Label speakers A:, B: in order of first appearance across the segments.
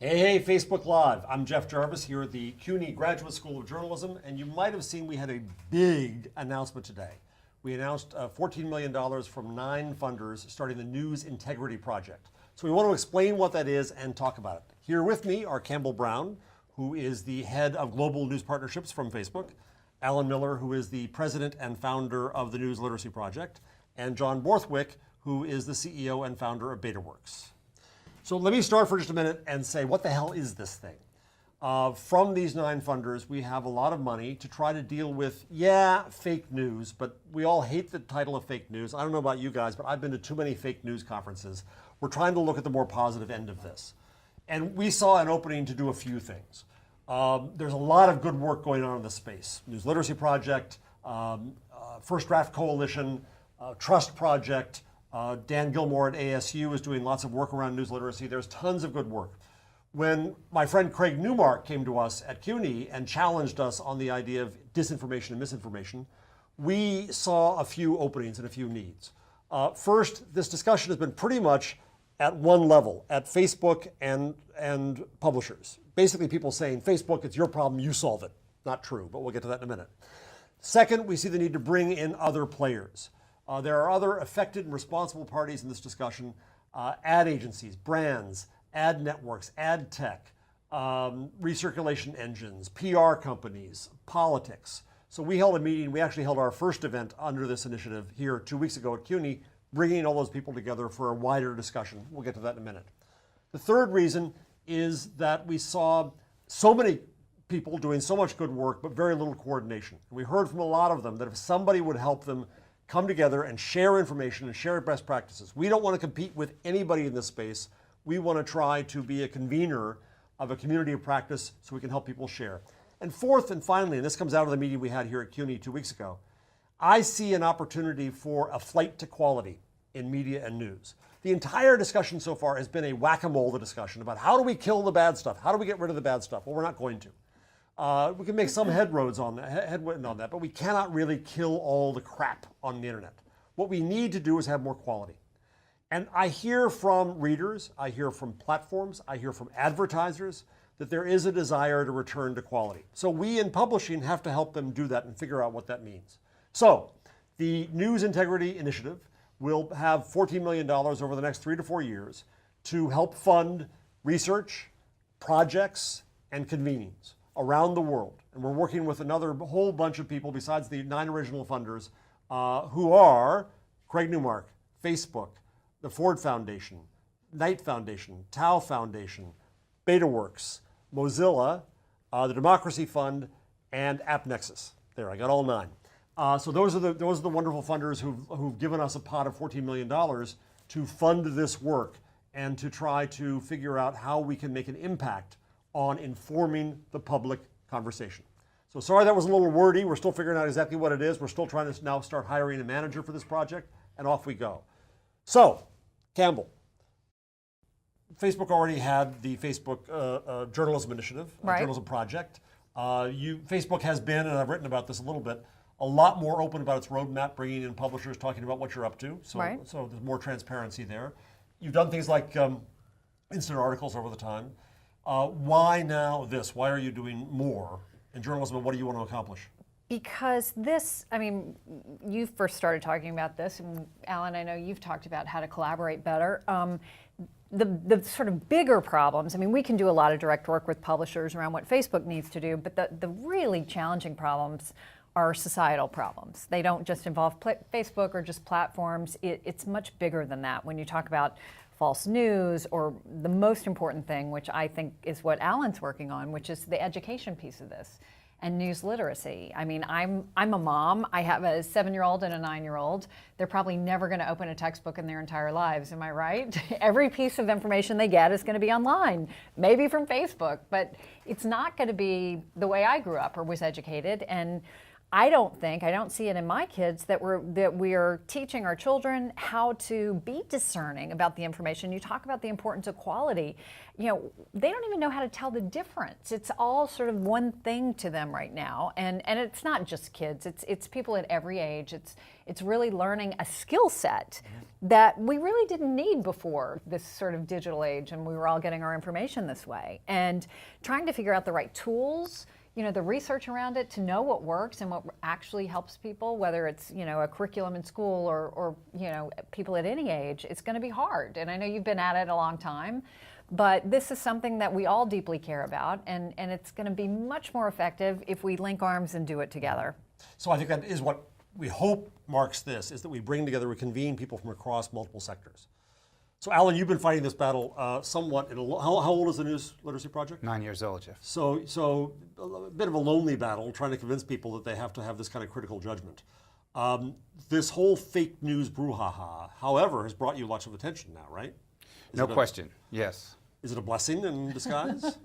A: Hey, Facebook Live. I'm Jeff Jarvis here at the CUNY Graduate School of Journalism, and you might have seen we had a big announcement today. We announced $14 million from 9 funders starting the News Integrity Project. So we want to explain what that is and talk about it. Here with me are Campbell Brown, who is the head of global news partnerships from Facebook, Alan Miller, who is the president and founder of the News Literacy Project, and John Borthwick, who is the CEO and founder of BetaWorks. So let me start for just a minute and say, what the hell is this thing? From these 9 funders, we have a lot of money to try to deal with, fake news, but we all hate the title of fake news. I don't know about you guys, but I've been to too many fake news conferences. We're trying to look at the more positive end of this. And we saw an opening to do a few things. There's a lot of good work going on in this space. News Literacy Project, First Draft Coalition, Trust Project, Dan Gilmore at ASU is doing lots of work around news literacy. There's tons of good work. When my friend Craig Newmark came to us at CUNY and challenged us on the idea of disinformation and misinformation, we saw a few openings and a few needs. First, this discussion has been pretty much at one level, at Facebook and publishers. Basically people saying, Facebook, it's your problem, you solve it. Not true, but we'll get to that in a minute. Second, we see the need to bring in other players. There are other affected and responsible parties in this discussion, ad agencies, brands, ad networks, ad tech, recirculation engines, PR companies, politics. So we held a meeting, we actually held our first event under this initiative here 2 weeks ago at CUNY, bringing all those people together for a wider discussion. We'll get to that in a minute. The third reason is that we saw so many people doing so much good work, but very little coordination. We heard from a lot of them that if somebody would help them come together and share information and share best practices. We don't want to compete with anybody in this space. We want to try to be a convener of a community of practice so we can help people share. And fourth and finally, and this comes out of the meeting we had here at CUNY 2 weeks ago, I see an opportunity for a flight to quality in media and news. The entire discussion so far has been a whack-a-mole discussion about how do we kill the bad stuff? How do we get rid of the bad stuff? Well, we're not going to. We can make some headwinds on that, but we cannot really kill all the crap on the internet. What we need to do is have more quality. And I hear from readers, I hear from platforms, I hear from advertisers that there is a desire to return to quality. So we in publishing have to help them do that and figure out what that means. So the News Integrity Initiative will have $14 million over the next 3 to 4 years to help fund research, projects, and convenings around the world. And we're working with another whole bunch of people besides the 9 original funders who are Craig Newmark, Facebook, the Ford Foundation, Knight Foundation, Tau Foundation, BetaWorks, Mozilla, the Democracy Fund, and AppNexus. There, I got all 9. So those are the wonderful funders who've given us a pot of $14 million to fund this work and to try to figure out how we can make an impact on informing the public conversation. So sorry that was a little wordy. We're still figuring out exactly what it is. We're still trying to now start hiring a manager for this project, and off we go. So, Campbell, Facebook already had the Facebook Journalism Initiative,
B: right.
A: Journalism Project. Facebook has been, and I've written about this a little bit, a lot more open about its roadmap, bringing in publishers, talking about what you're up to. So,
B: right.
A: So there's more transparency there. You've done things like instant articles over the time. Why now this? Why are you doing more in journalism, and what do you want to accomplish?
B: Because this, I mean, you first started talking about this, and Alan, I know you've talked about how to collaborate better. The sort of bigger problems, I mean, we can do a lot of direct work with publishers around what Facebook needs to do, but the really challenging problems are societal problems. They don't just involve Facebook or just platforms. It's much bigger than that. When you talk about false news, or the most important thing, which I think is what Alan's working on, which is the education piece of this and news literacy. I mean, I'm a mom. I have a 7-year-old and a 9-year-old. They're probably never going to open a textbook in their entire lives. Am I right? Every piece of information they get is going to be online, maybe from Facebook, but it's not going to be the way I grew up or was educated. And I don't see it in my kids that we're teaching our children how to be discerning about the information. You talk about the importance of quality. They don't even know how to tell the difference. It's all sort of one thing to them right now, and it's not just kids. It's people at every age. It's really learning a skill set that we really didn't need before this sort of digital age, and we were all getting our information this way. And trying to figure out the right tools, the research around it to know what works and what actually helps people, whether it's, a curriculum in school or people at any age, it's going to be hard. And I know you've been at it a long time, but this is something that we all deeply care about, and it's going to be much more effective if we link arms and do it together.
A: So I think that is what we hope marks this, is that we bring together, we convene people from across multiple sectors. So Alan, you've been fighting this battle somewhat. How old is the News Literacy Project?
C: 9 years old, Jeff.
A: So a bit of a lonely battle, trying to convince people that they have to have this kind of critical judgment. This whole fake news brouhaha, however, has brought you lots of attention now, right?
C: No question, yes.
A: Is it a blessing in disguise?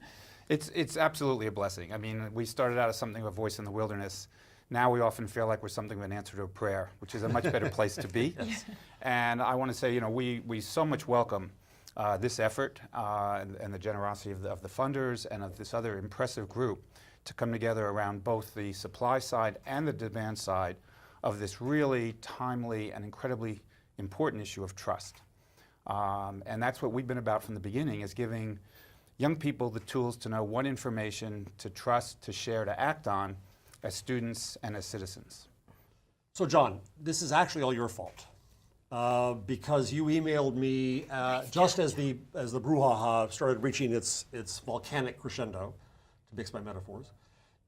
C: It's absolutely a blessing. I mean, we started out as something of a voice in the wilderness. Now we often feel like we're something of an answer to a prayer, which is a much better place to be. Yes. And I want to say, we so much welcome this effort and the generosity of the funders and of this other impressive group to come together around both the supply side and the demand side of this really timely and incredibly important issue of trust. And that's what we've been about from the beginning, is giving young people the tools to know what information to trust, to share, to act on as students and as citizens.
A: So John, this is actually all your fault. Because you emailed me just as the brouhaha started reaching its volcanic crescendo, to mix my metaphors,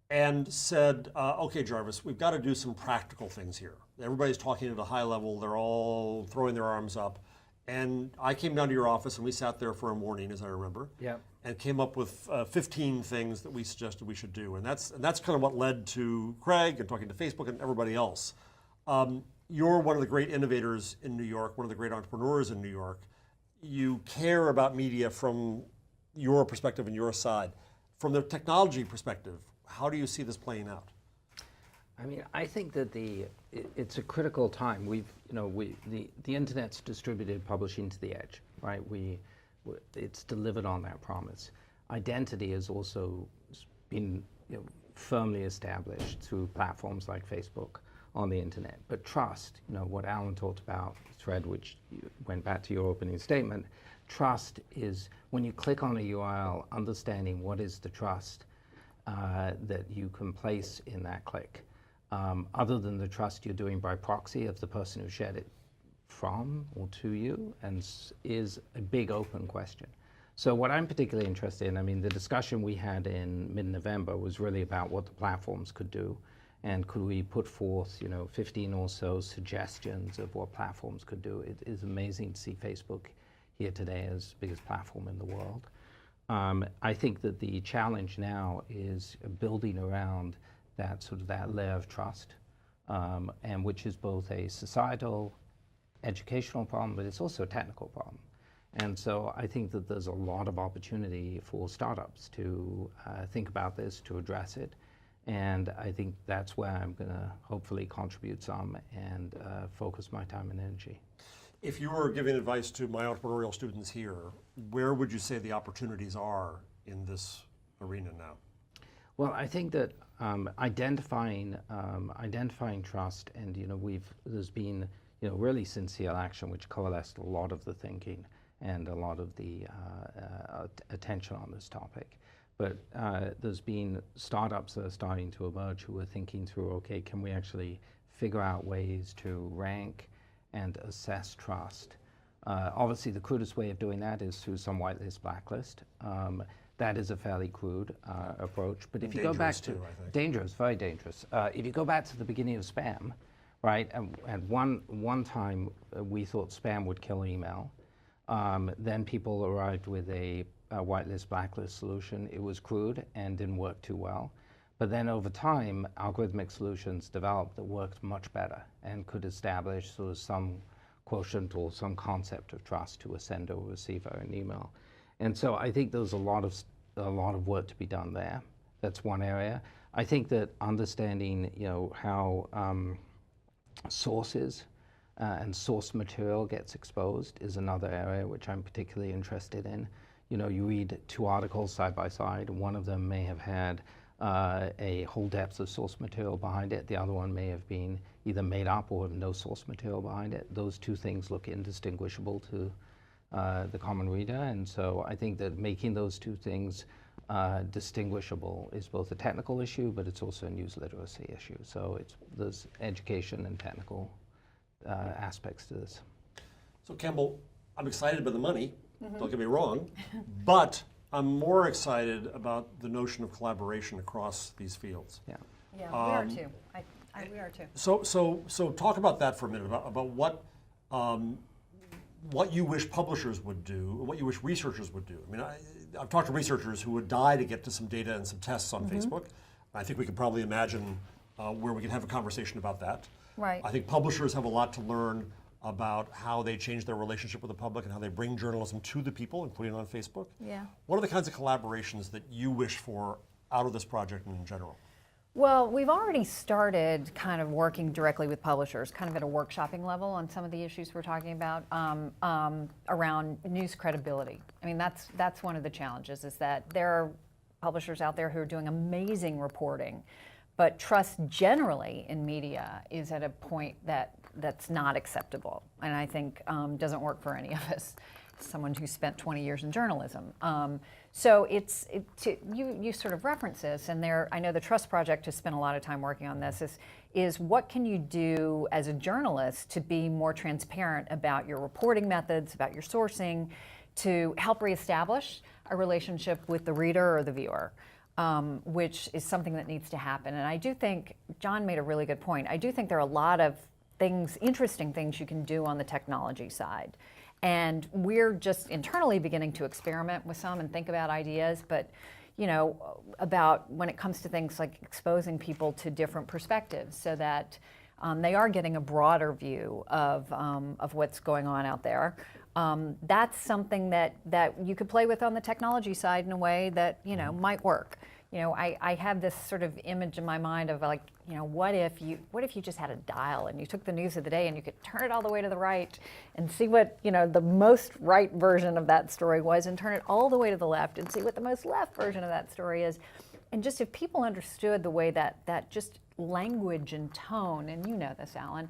A: and said, okay, Jarvis, we've got to do some practical things here. Everybody's talking at a high level, they're all throwing their arms up. And I came down to your office and we sat there for a morning, as I remember, and came up with 15 things that we suggested we should do. And that's kind of what led to Craig and talking to Facebook and everybody else. You're one of the great innovators in New York, one of the great entrepreneurs in New York. You care about media from your perspective and your side. From the technology perspective, how do you see this playing out?
D: I mean, I think that it's a critical time. The internet's distributed publishing to the edge, right? It's delivered on that promise. Identity has also been firmly established through platforms like Facebook on the internet. But trust, what Alan talked about, thread, which went back to your opening statement, trust is when you click on a URL, understanding what is the trust that you can place in that click. Other than the trust you're doing by proxy of the person who shared it from or to you, and is a big open question. So what I'm particularly interested in, I mean, the discussion we had in mid-November was really about what the platforms could do, and could we put forth, 15 or so suggestions of what platforms could do. It is amazing to see Facebook here today as the biggest platform in the world. I think that the challenge now is building around that layer of trust, and which is both a societal, educational problem, but it's also a technical problem. And so I think that there's a lot of opportunity for startups to think about this, to address it. And I think that's where I'm going to hopefully contribute some and focus my time and energy.
A: If you were giving advice to my entrepreneurial students here, where would you say the opportunities are in this arena now?
D: Well, I think that identifying trust, and there's been really since the election, which coalesced a lot of the thinking and a lot of the attention on this topic. But there's been startups that are starting to emerge who are thinking through, okay, can we actually figure out ways to rank and assess trust? Obviously, the crudest way of doing that is through some whitelist, blacklist. That is a fairly crude approach. But if you go back to dangerous, very dangerous. If you go back to the beginning of spam, right? And one time we thought spam would kill email. Then people arrived with a whitelist, blacklist solution. It was crude and didn't work too well. But then over time, algorithmic solutions developed that worked much better and could establish sort of some quotient or some concept of trust to a sender or receiver an email. And so I think there's a lot of work to be done there. That's one area. I think that understanding, how sources and source material gets exposed is another area which I'm particularly interested in. You read two articles side by side. One of them may have had a whole depth of source material behind it. The other one may have been either made up or have no source material behind it. Those two things look indistinguishable to the common reader, and so I think that making those two things distinguishable is both a technical issue, but it's also a news literacy issue. So there's education and technical aspects to this.
A: So Campbell, I'm excited by the money, don't get me wrong, but I'm more excited about the notion of collaboration across these fields.
D: Yeah.
B: Yeah, we are too. We are too.
A: So talk about that for a minute, about what you wish publishers would do, or what you wish researchers would do. I mean, I've talked to researchers who would die to get to some data and some tests on Facebook. I think we could probably imagine where we can have a conversation about that.
B: Right.
A: I think publishers have a lot to learn about how they change their relationship with the public and how they bring journalism to the people, including on Facebook.
B: Yeah.
A: What are the kinds of collaborations that you wish for out of this project and in general?
B: Well, we've already started kind of working directly with publishers, kind of at a workshopping level on some of the issues we're talking about around news credibility. I mean, that's one of the challenges, is that there are publishers out there who are doing amazing reporting, but trust generally in media is at a point that's not acceptable, and I think doesn't work for any of us. Someone who spent 20 years in journalism. So you sort of reference this, and I know the Trust Project has spent a lot of time working on this, is what can you do as a journalist to be more transparent about your reporting methods, about your sourcing, to help reestablish a relationship with the reader or the viewer, which is something that needs to happen. And I do think, John made a really good point, I do think there are a lot of interesting things you can do on the technology side. And we're just internally beginning to experiment with some and think about ideas, but about when it comes to things like exposing people to different perspectives so that they are getting a broader view of what's going on out there. That's something that you could play with on the technology side in a way that might work. I have this sort of image in my mind of like, what if you just had a dial and you took the news of the day and you could turn it all the way to the right and see what, the most right version of that story was, and turn it all the way to the left and see what the most left version of that story is. And just if people understood the way that just language and tone, and you know this, Alan,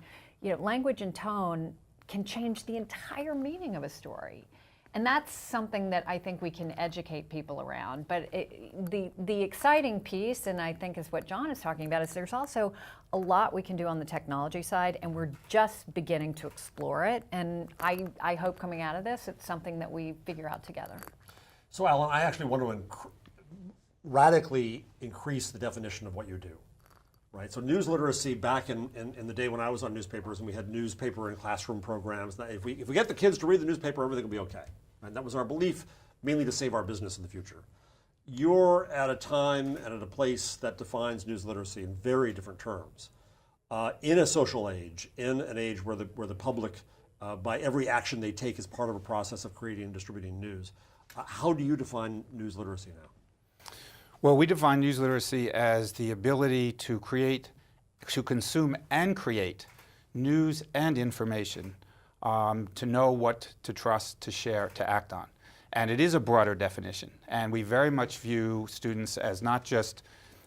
B: language and tone can change the entire meaning of a story. And that's something that I think we can educate people around. But the exciting piece, and I think is what John is talking about, is there's also a lot we can do on the technology side, and we're just beginning to explore it. And I hope coming out of this, it's something that we figure out together.
A: So Alan, I actually want to radically increase the definition of what you do. Right, so news literacy back in the day when I was on newspapers and we had newspaper and classroom programs, that if we get the kids to read the newspaper, everything will be okay. And that was our belief, mainly to save our business in the future. You're at a time and at a place that defines news literacy in very different terms. In a social age, in an age where the public, by every action they take, is part of a process of creating and distributing news. How do you define news literacy now?
C: Well, we define news literacy as the ability to consume and create news and information, to know what to trust, to share, to act on. And it is a broader definition. And we very much view students as not just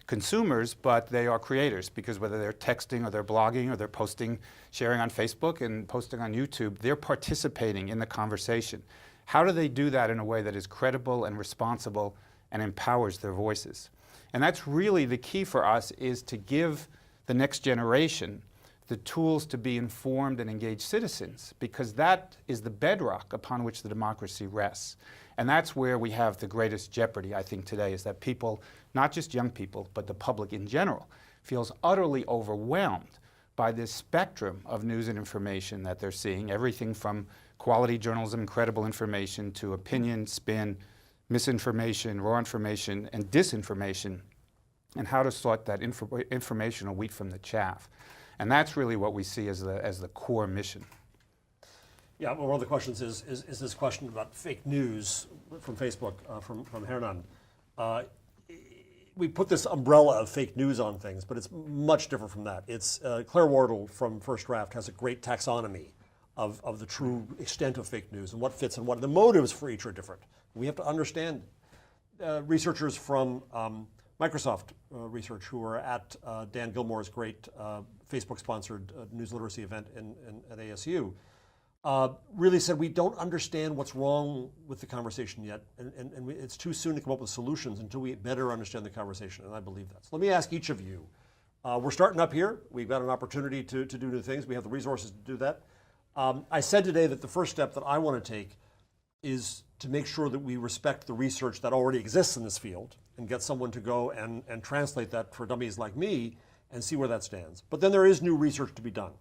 C: consumers, but they are creators, because whether they're texting or they're blogging or they're posting, sharing on Facebook and posting on YouTube, they're participating in the conversation. How do they do that in a way that is credible and responsible and empowers their voices? And that's really the key for us, is to give the next generation the tools to be informed and engaged citizens, because that is the bedrock upon which the democracy rests. And that's where we have the greatest jeopardy, I think, today, is that people, not just young people, but the public in general, feels utterly overwhelmed by this spectrum of news and information that they're seeing, everything from quality journalism, credible information, to opinion, spin, misinformation, raw information, and disinformation, and how to sort that informational wheat from the chaff. And that's really what we see as the core mission.
A: Yeah, well, one of the questions is this question about fake news from Facebook, from Hernan. we put this umbrella of fake news on things, but it's much different from that. It's Claire Wardle from First Draft has a great taxonomy of the true extent of fake news and what fits and what the motives for each are different. We have to understand researchers from Microsoft Research who are at Dan Gilmore's great Facebook-sponsored news literacy event at ASU really said we don't understand what's wrong with the conversation yet, and it's too soon to come up with solutions until we better understand the conversation, and I believe that. So let me ask each of you. We're starting up here. We've got an opportunity to do new things. We have the resources to do that. I said today that the first step that I want to take is to make sure that we respect the research that already exists in this field and get someone to go and translate that for dummies like me and see where that stands. But then there is new research to be done.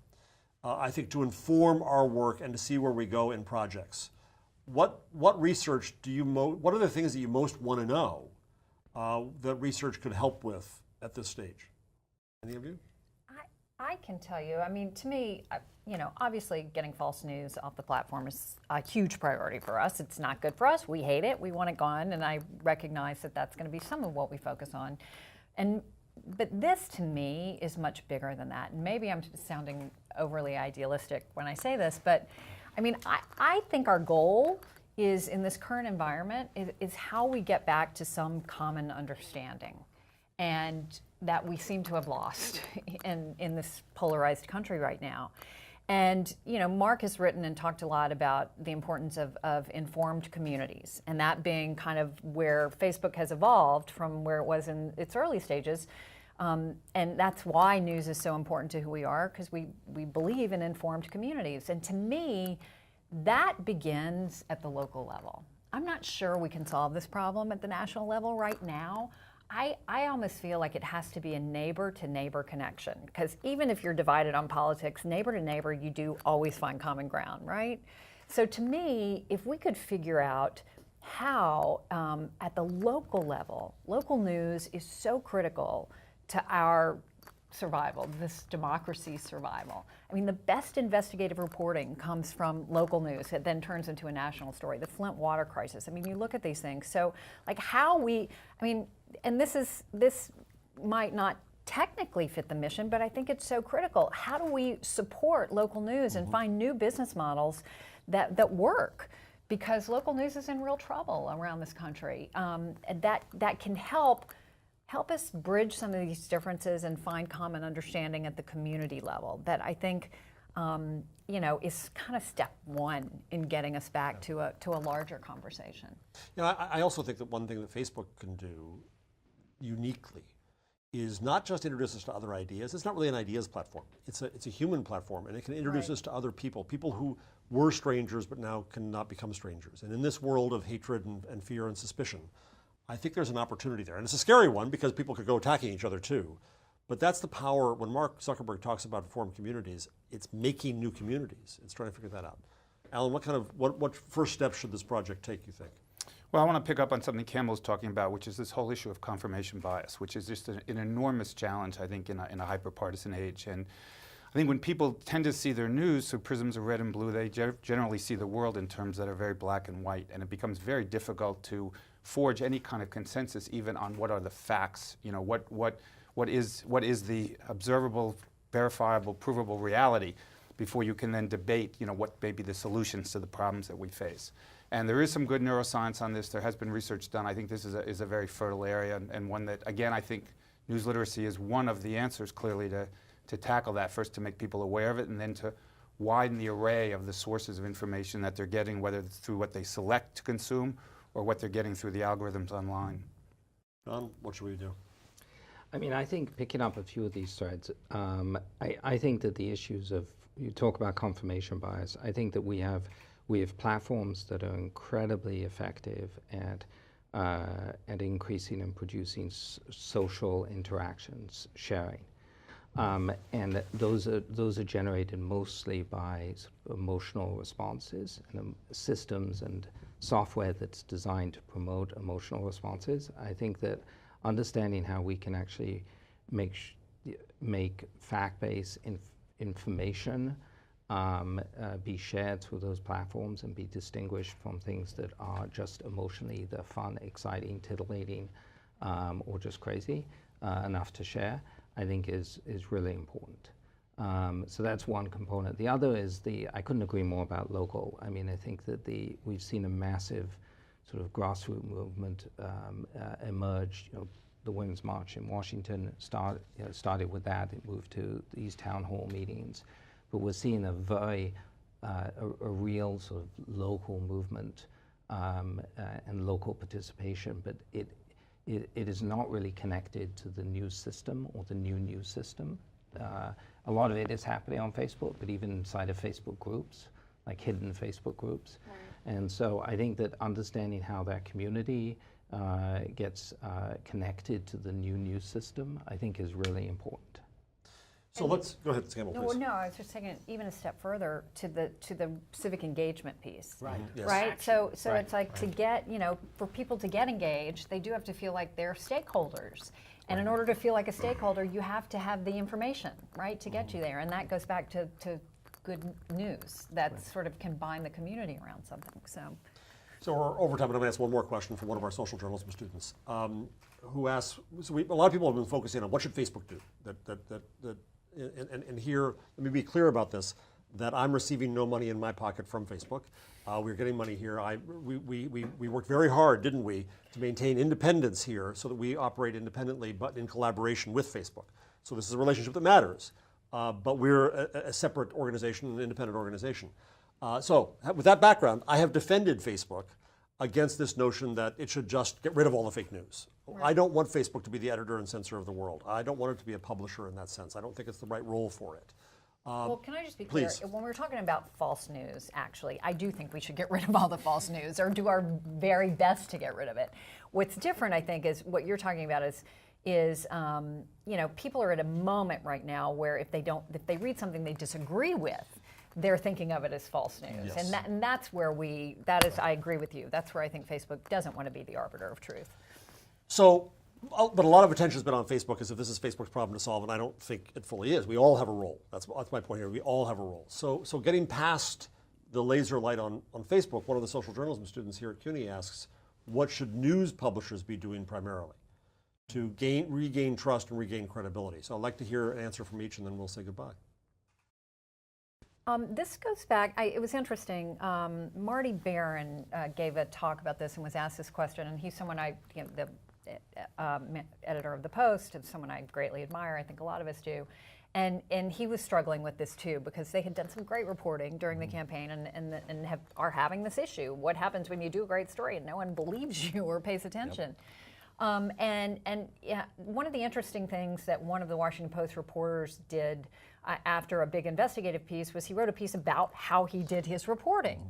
A: I think to inform our work and to see where we go in projects. What research do you what are the things that you most want to know that research could help with at this stage? Any of you?
B: I can tell you, I mean, to me, obviously getting false news off the platform is a huge priority for us. It's not good for us. We hate it. We want it gone, and I recognize that that's going to be some of what we focus on. But this, to me, is much bigger than that. And maybe I'm sounding overly idealistic when I say this, but I mean, I think our goal is, in this current environment, is how we get back to some common understanding. And that we seem to have lost in this polarized country right now. And Mark has written and talked a lot about the importance of informed communities, and that being kind of where Facebook has evolved from where it was in its early stages. And that's why news is so important to who we are, because we believe in informed communities. And to me, that begins at the local level. I'm not sure we can solve this problem at the national level right now. I almost feel like it has to be a neighbor-to-neighbor connection, because even if you're divided on politics, neighbor-to-neighbor, you do always find common ground, right? So to me, if we could figure out how, at the local level, local news is so critical to our survival, this democracy's survival. I mean, the best investigative reporting comes from local news. It then turns into a national story. The Flint water crisis. I mean, you look at these things. So, like and this might not technically fit the mission, but I think it's so critical. How do we support local news and find new business models that work? Because local news is in real trouble around this country. And that can help us bridge some of these differences and find common understanding at the community level. That I think is kind of step one in getting us back to a larger conversation.
A: I also think that one thing that Facebook can do uniquely is not just introduce us to other ideas. It's not really an ideas platform. It's a human platform, and it can introduce us to other people who were strangers but now cannot become strangers. And in this world of hatred and fear and suspicion, I think there's an opportunity there. And it's a scary one because people could go attacking each other too. But that's the power. When Mark Zuckerberg talks about informed communities, it's making new communities. It's trying to figure that out. Alan, what first steps should this project take, you think?
C: Well, I want to pick up on something Campbell was talking about, which is this whole issue of confirmation bias, which is just an enormous challenge, I think, in a hyper-partisan age. And I think when people tend to see their news through prisms of red and blue, they generally see the world in terms that are very black and white, and it becomes very difficult to forge any kind of consensus, even on what are the facts. What is the observable, verifiable, provable reality, before you can then debate, what may be the solutions to the problems that we face. And there is some good neuroscience on this. There has been research done. I think this is a very fertile area, and one that, again, I think news literacy is one of the answers, clearly, to tackle that. First, to make people aware of it, and then to widen the array of the sources of information that they're getting, whether it's through what they select to consume or what they're getting through the algorithms online.
A: John, what should we do?
D: I mean, I think picking up a few of these threads, I think that the issues of, you talk about confirmation bias, I think that we have platforms that are incredibly effective at increasing and producing social interactions, sharing. And those are generated mostly by emotional responses and systems and software that's designed to promote emotional responses. I think that understanding how we can actually make fact-based information be shared through those platforms and be distinguished from things that are just emotionally the fun, exciting, titillating or just crazy enough to share, I think is really important. So that's one component. The other is I couldn't agree more about local. I mean, I think that we've seen a massive sort of grassroots movement emerge. The Women's March in Washington started with that. It moved to these town hall meetings, but we're seeing a real sort of local movement and local participation. But it is not really connected to the news system or the new news system. A lot of it is happening on Facebook, but even inside of Facebook groups, like hidden Facebook groups. Right. And so I think that understanding how that community gets connected to the new news system, I think is really important.
A: So let's go ahead, Campbell, please.
B: No, I was just taking it even a step further to the civic engagement piece.
E: Right.
A: Yes.
B: Right. So
E: Right.
B: it's like to get for people to get engaged, they do have to feel like they're stakeholders. And in order to feel like a stakeholder, you have to have the information, right, to get you there. And that goes back to good news that sort of can bind the community around something.
A: So we're over time, but I'm going to ask one more question from one of our social journalism students, who asks. So a lot of people have been focusing on what should Facebook do. And here, let me be clear about this: that I'm receiving no money in my pocket from Facebook. We're getting money here. We worked very hard, didn't we, to maintain independence here, so that we operate independently, but in collaboration with Facebook. So this is a relationship that matters, but we're a separate organization, an independent organization. So with that background, I have defended Facebook against this notion that it should just get rid of all the fake news. Right. I don't want Facebook to be the editor and censor of the world. I don't want it to be a publisher in that sense. I don't think it's the right role for it.
B: Well, can I just be clear?
A: Please.
B: When we're talking about false news, actually, I do think we should get rid of all the false news or do our very best to get rid of it. What's different, I think, is what you're talking about is people are at a moment right now where if they read something they disagree with, they're thinking of it as false news.
A: Yes.
B: And that's where I agree with you. That's where I think Facebook doesn't want to be the arbiter of truth.
A: So, but a lot of attention has been on Facebook as if this is Facebook's problem to solve, and I don't think it fully is. We all have a role. That's my point here. We all have a role. So getting past the laser light on Facebook, one of the social journalism students here at CUNY asks, what should news publishers be doing primarily to regain trust and regain credibility? So I'd like to hear an answer from each, and then we'll say goodbye.
B: This goes back, it was interesting, Marty Barron gave a talk about this and was asked this question, and he's someone the editor of the Post, and someone I greatly admire. I think a lot of us do. And he was struggling with this too, because they had done some great reporting during the campaign and are having this issue. What happens when you do a great story and no one believes you or pays attention? Yep. One of the interesting things that one of the Washington Post reporters did after a big investigative piece was he wrote a piece about how he did his reporting.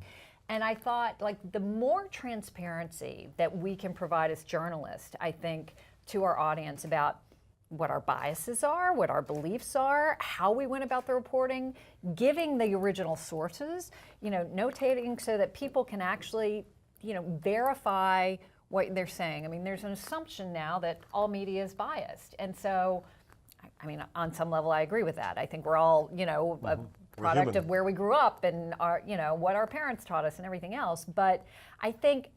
B: And I thought, like, the more transparency that we can provide as journalists, I think, to our audience about what our biases are, what our beliefs are, how we went about the reporting, giving the original sources, notating so that people can actually, verify what they're saying. I mean, there's an assumption now that all media is biased. And so, I mean, on some level, I agree with that. I think we're all, a product of where we grew up and our, what our parents taught us and everything else. But I think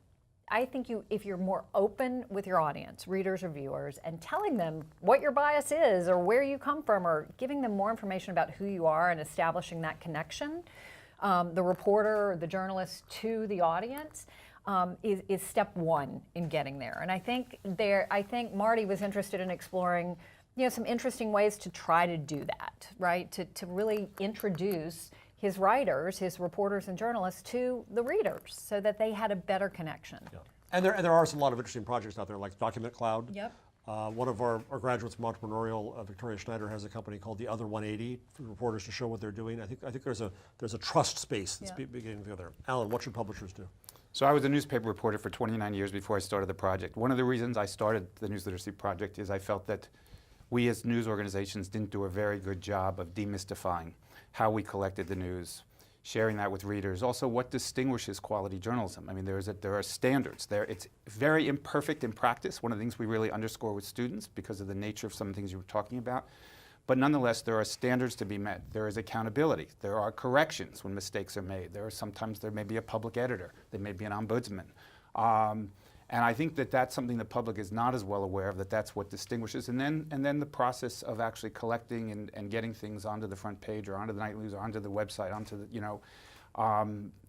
B: if you're more open with your audience, readers or viewers, and telling them what your bias is or where you come from, or giving them more information about who you are and establishing that connection, the reporter or the journalist to the audience, is step one in getting there. And I think Marty was interested in exploring some interesting ways to try to do that, right? To really introduce his writers, his reporters and journalists to the readers so that they had a better connection.
A: Yeah. And there are a lot of interesting projects out there, like Document Cloud.
B: Yep.
A: One of our graduates from entrepreneurial, Victoria Schneider, has a company called The Other 180 for reporters to show what they're doing. I think there's a trust space that's beginning to go there. Alan, what should publishers do?
C: So I was a newspaper reporter for 29 years before I started the project. One of the reasons I started the News Literacy Project is I felt that we as news organizations didn't do a very good job of demystifying how we collected the news, sharing that with readers. Also, what distinguishes quality journalism? I mean, there are standards there. It's very imperfect in practice, one of the things we really underscore with students because of the nature of some of the things you were talking about. But nonetheless, there are standards to be met. There is accountability. There are corrections when mistakes are made. There may be a public editor. There may be an ombudsman. And I think that that's something the public is not as well aware of, that that's what distinguishes. And then the process of actually collecting and getting things onto the front page or onto the nightly news or onto the website, onto the,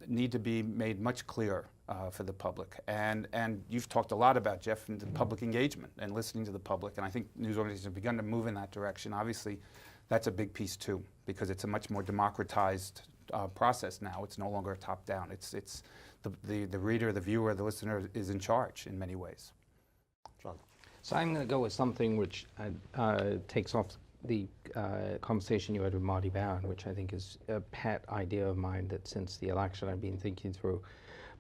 C: need to be made much clearer for the public. And you've talked a lot about, Jeff, the public engagement and listening to the public. And I think news organizations have begun to move in that direction. Obviously, that's a big piece too, because it's a much more democratized process now. It's no longer top-down. It's the reader, the viewer, the listener is in charge in many ways.
A: John.
D: So I'm going to go with something which takes off the conversation you had with Marty Barron, which I think is a pet idea of mine that since the election I've been thinking through.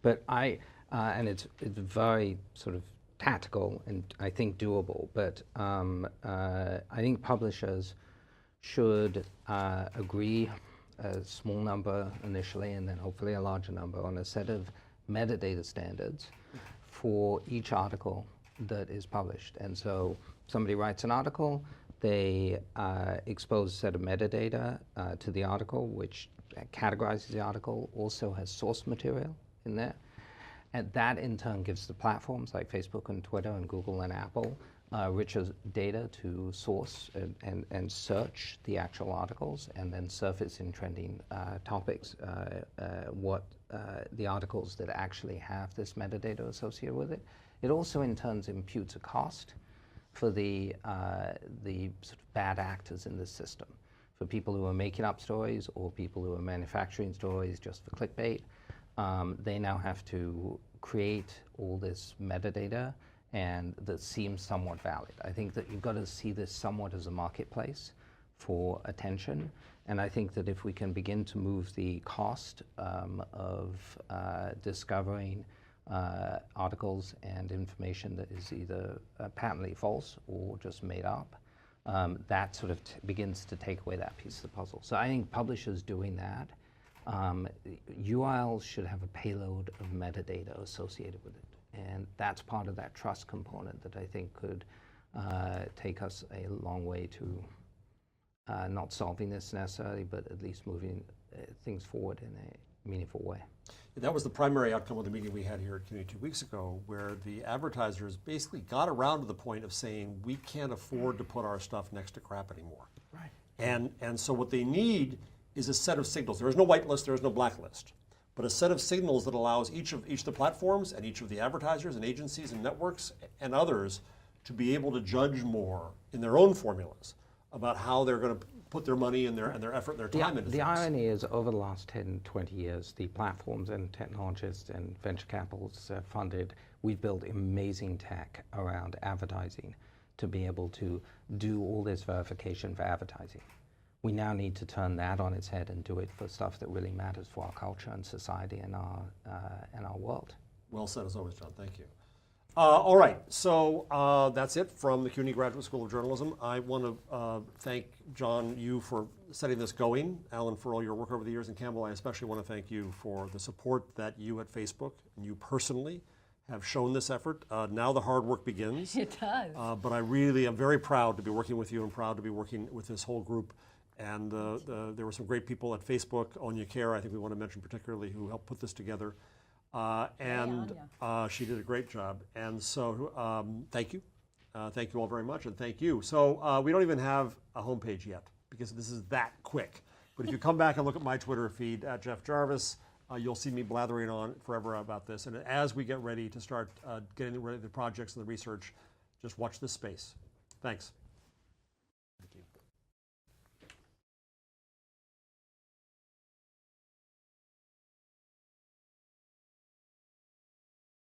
D: But and it's very sort of tactical and I think doable, but I think publishers should agree a small number initially and then hopefully a larger number on a set of metadata standards for each article that is published. And so somebody writes an article, they expose a set of metadata to the article, which categorizes the article, also has source material in there. And that in turn gives the platforms like Facebook and Twitter and Google and Apple richer data to source and search the actual articles and then surface in trending topics what the articles that actually have this metadata associated with it. It also in turn imputes a cost for the sort of bad actors in this system, for people who are making up stories or people who are manufacturing stories just for clickbait. They now have to create all this metadata and that seems somewhat valid. I think that you've got to see this somewhat as a marketplace for attention. And I think that if we can begin to move the cost of discovering articles and information that is either patently false or just made up, that sort of begins to take away that piece of the puzzle. So I think publishers doing that, URLs should have a payload of metadata associated with it. And that's part of that trust component that I think could take us a long way to not solving this necessarily, but at least moving things forward in a meaningful way.
A: That was the primary outcome of the meeting we had here at CUNY 2 weeks ago, where the advertisers basically got around to the point of saying, we can't afford to put our stuff next to crap anymore.
C: Right.
A: And so what they need is a set of signals. There is no whitelist, there is no blacklist, but a set of signals that allows each of the platforms and each of the advertisers and agencies and networks and others to be able to judge more in their own formulas about how they're going to put their money and their effort and their time into
D: the
A: things.
D: irony is over the last 10, 20 years, the platforms and technologists and venture capitals funded, we've built amazing tech around advertising to be able to do all this verification for advertising. We now need to turn that on its head and do it for stuff that really matters for our culture and society and our world.
A: Well said as always, John. Thank you. All right, so that's it from the CUNY Graduate School of Journalism. I want to thank John, you for setting this going, Alan for all your work over the years, and Campbell, I especially want to thank you for the support that you at Facebook and you personally have shown this effort. Now the hard work begins.
B: It does.
A: But I really am very proud to be working with you and proud to be working with this whole group. And there were some great people at Facebook, Anya Kerr, I think we want to mention particularly, who helped put this together. She did a great job. And so thank you. Thank you all very much, and thank you. So we don't even have a homepage yet because this is that quick. But if you come back and look at my Twitter feed at Jeff Jarvis, you'll see me blathering on forever about this. And as we get ready to start getting ready the projects and the research, just watch this space. Thanks.